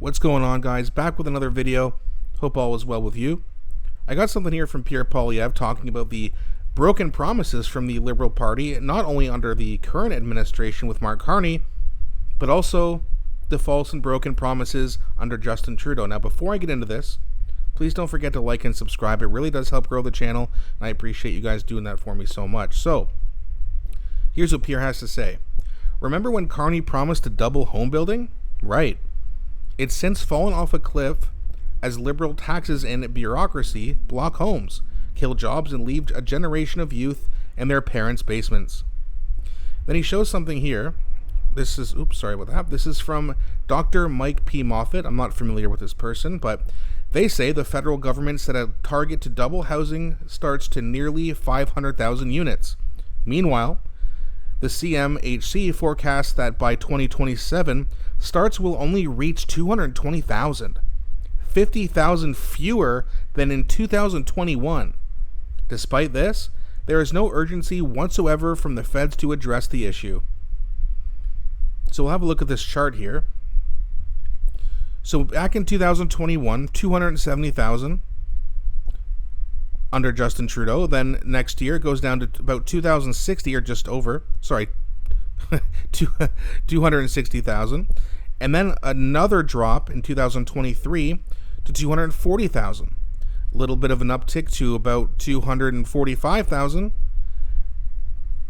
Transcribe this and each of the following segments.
What's going on, guys? Back with another video. Hope all is well with you. I got something here from Pierre talking about the broken promises from the Liberal Party, not only under the current administration with Mark Carney, but also the false and broken promises under Justin Trudeau. Now, before I get into this, please don't forget to like and subscribe. It really does help grow the channel, and I appreciate you guys doing that for me so much. So, here's what Pierre has to say. Remember when Carney promised to double home building? Right. It's since fallen off a cliff as Liberal taxes and bureaucracy block homes, kill jobs, and leave a generation of youth in their parents' basements. Then he shows something here. This is, sorry about that. This is from Dr. Mike P. Moffat. I'm not familiar with this person, but they say the federal government set a target to double housing starts to nearly 500,000 units. Meanwhile, the CMHC forecasts that by 2027, starts will only reach 220,000, 50,000 fewer than in 2021. Despite this, there is no urgency whatsoever from the feds to address the issue. So we'll have a look at this chart here. So back in 2021, 270,000 under Justin Trudeau. Then next year it goes down to about 2,060 or just over. Sorry, 260,000. And then another drop in 2023 to 240,000. A little bit of an uptick to about 245,000.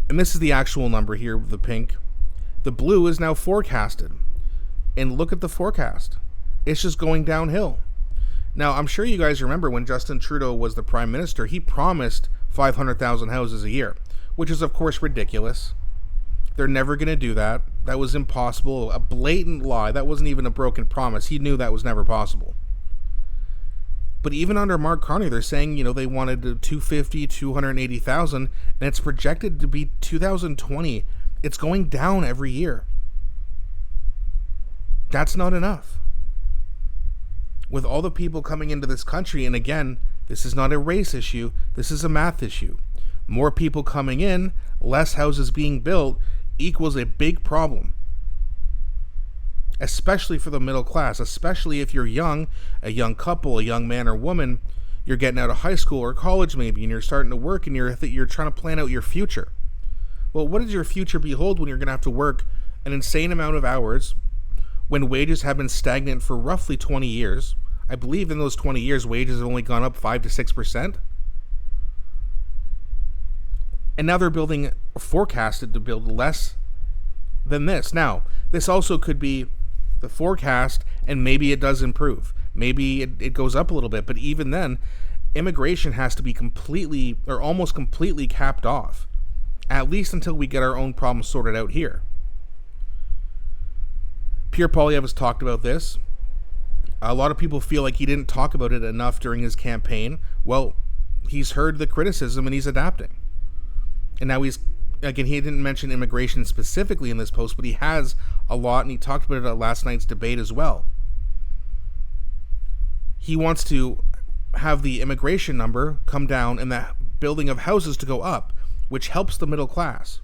And this is the actual number here, the pink. The blue is now forecasted. And look at the forecast. It's just going downhill. Now, I'm sure you guys remember when Justin Trudeau was the Prime Minister, he promised 500,000 houses a year, which is, of course, ridiculous. They're never going to do that. That was impossible. A blatant lie. That wasn't even a broken promise. He knew that was never possible. But even under Mark Carney, they're saying, they wanted 250, 280,000, and it's projected to be 2020. It's going down every year. That's not enough. With all the people coming into this country, and again, this is not a race issue, this is a math issue. More people coming in, less houses being built, equals a big problem. Especially for the middle class, especially if you're young, a young couple, a young man or woman, you're getting out of high school or college maybe, and you're starting to work, and you're trying to plan out your future. Well, what does your future behold when you're going to have to work an insane amount of hours, when wages have been stagnant for roughly 20 years? I believe in those 20 years, wages have only gone up 5 to 6%. And now they're forecasted to build less than this. Now, this also could be the forecast, and maybe it does improve. Maybe it goes up a little bit, but even then, immigration has to be completely or almost completely capped off, at least until we get our own problems sorted out here. Pierre has talked about this. A lot of people feel like he didn't talk about it enough during his campaign. Well, he's heard the criticism and he's adapting. And now he didn't mention immigration specifically in this post, but he has a lot, and he talked about it at last night's debate as well. He wants to have the immigration number come down and the building of houses to go up, which helps the middle class.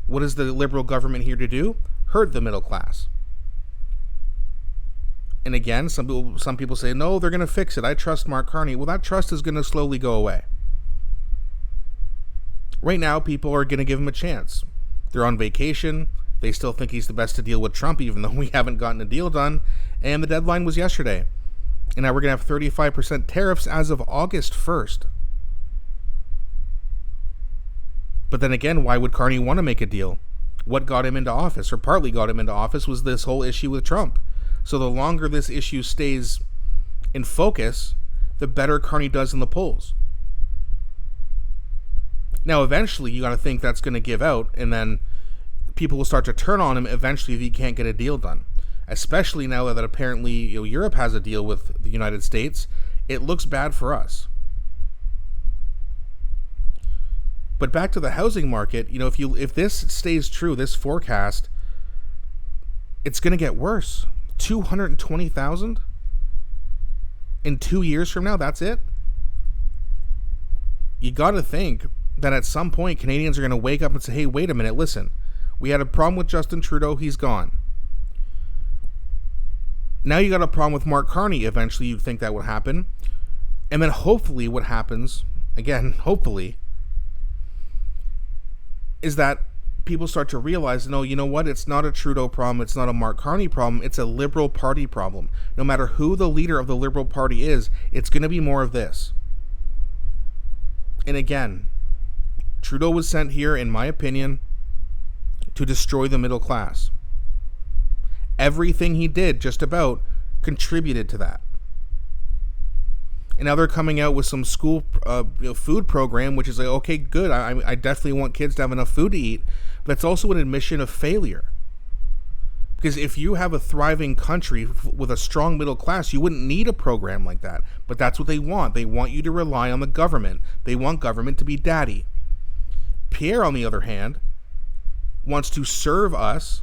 What is the Liberal government here to do? Hurt the middle class. And again, some people say, no, they're going to fix it. I trust Mark Carney. Well, that trust is going to slowly go away. Right now, people are going to give him a chance. They're on vacation. They still think he's the best to deal with Trump, even though we haven't gotten a deal done. And the deadline was yesterday. And now we're going to have 35% tariffs as of August 1st. But then again, why would Carney want to make a deal? What got him into office, or partly got him into office, was this whole issue with Trump. So the longer this issue stays in focus, the better Carney does in the polls. Now, eventually, you got to think that's going to give out, and then people will start to turn on him eventually if he can't get a deal done. Especially now that apparently Europe has a deal with the United States, it looks bad for us. But back to the housing market, if this stays true, this forecast, it's going to get worse. 220,000 in 2 years from now, that's it? You got to think that at some point Canadians are going to wake up and say, hey, wait a minute, listen, we had a problem with Justin Trudeau, he's gone. Now you got a problem with Mark Carney. Eventually you'd think that would happen. And then hopefully what happens, again, hopefully, is that people start to realize, no, you know what? It's not a Trudeau problem. It's not a Mark Carney problem. It's a Liberal Party problem. No matter who the leader of the Liberal Party is, it's going to be more of this. And again, Trudeau was sent here, in my opinion, to destroy the middle class. Everything he did, just about, contributed to that. And now they're coming out with some school food program, which is like, okay, good. I definitely want kids to have enough food to eat. But it's also an admission of failure. Because if you have a thriving country with a strong middle class, you wouldn't need a program like that. But that's what they want. They want you to rely on the government. They want government to be daddy. Pierre, on the other hand, wants to serve us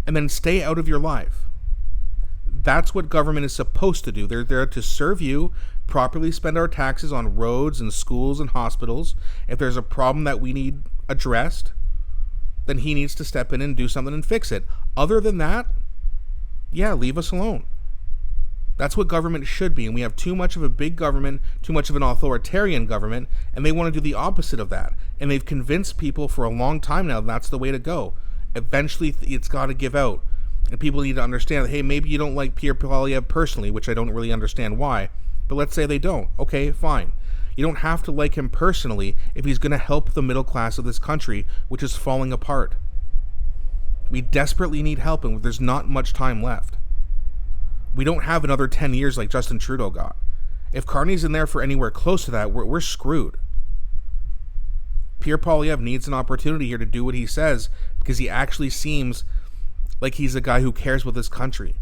and then stay out of your life. That's what government is supposed to do. They're there to serve you, properly spend our taxes on roads and schools and hospitals. If there's a problem that we need addressed, then he needs to step in and do something and fix it. Other than that, yeah, leave us alone. That's what government should be. And we have too much of a big government, too much of an authoritarian government, and they want to do the opposite of that. And they've convinced people for a long time now that's the way to go. Eventually, it's got to give out. And people need to understand that, hey, maybe you don't like Pierre Poilievre personally, which I don't really understand why. But let's say they don't. Okay, fine. You don't have to like him personally if he's going to help the middle class of this country, which is falling apart. We desperately need help, and there's not much time left. We don't have another 10 years like Justin Trudeau got. If Carney's in there for anywhere close to that, we're screwed. Pierre Poilievre needs an opportunity here to do what he says, because he actually seems like he's a guy who cares with this country.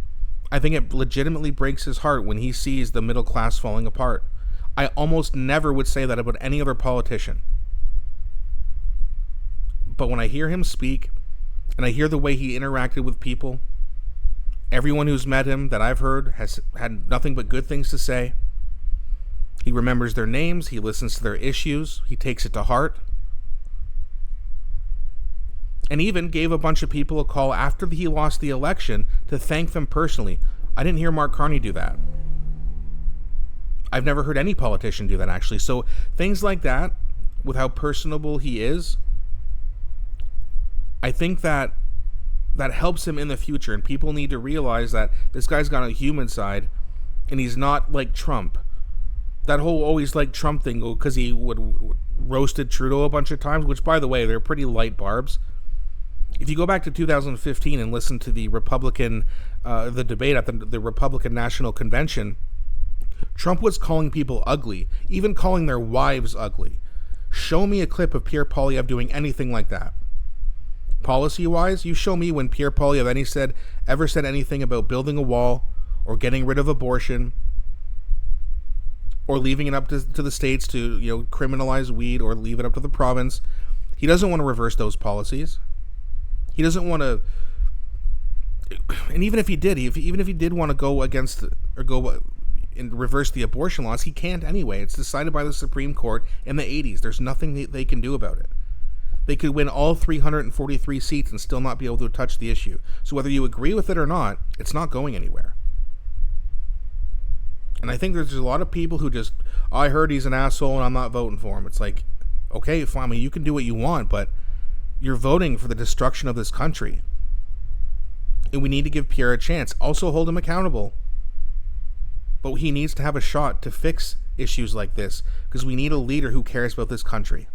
I think it legitimately breaks his heart when he sees the middle class falling apart. I almost never would say that about any other politician. But when I hear him speak, and I hear the way he interacted with people, everyone who's met him that I've heard has had nothing but good things to say. He remembers their names, he listens to their issues, he takes it to heart. And even gave a bunch of people a call after he lost the election to thank them personally. I didn't hear Mark Carney do that. I've never heard any politician do that, actually. So things like that, with how personable he is, I think that helps him in the future. And people need to realize that this guy's got a human side, and he's not like Trump. That whole always like Trump thing, because he would roasted Trudeau a bunch of times, which, by the way, they're pretty light barbs. If you go back to 2015 and listen to the the debate at the Republican National Convention, Trump was calling people ugly, even calling their wives ugly. Show me a clip of Pierre Poilievre doing anything like that. Policy-wise, you show me when Pierre Poilievre ever said anything about building a wall, or getting rid of abortion, or leaving it up to the states to criminalize weed, or leave it up to the province. He doesn't want to reverse those policies. He doesn't want to, and even if he did want to go against or go and reverse the abortion laws, he can't anyway. It's decided by the Supreme Court in the 80s. There's nothing they can do about it. They could win all 343 seats and still not be able to touch the issue. So whether you agree with it or not, it's not going anywhere. And I think there's a lot of people who just, I heard he's an asshole and I'm not voting for him. It's like, okay, fine, I mean, you can do what you want, but you're voting for the destruction of this country. And we need to give Pierre a chance. Also hold him accountable. But he needs to have a shot to fix issues like this, because we need a leader who cares about this country.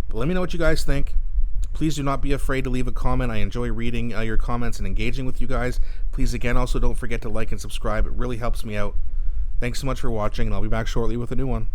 But let me know what you guys think. Please do not be afraid to leave a comment. I enjoy reading your comments and engaging with you guys. Please, again, also don't forget to like and subscribe. It really helps me out. Thanks so much for watching, and I'll be back shortly with a new one.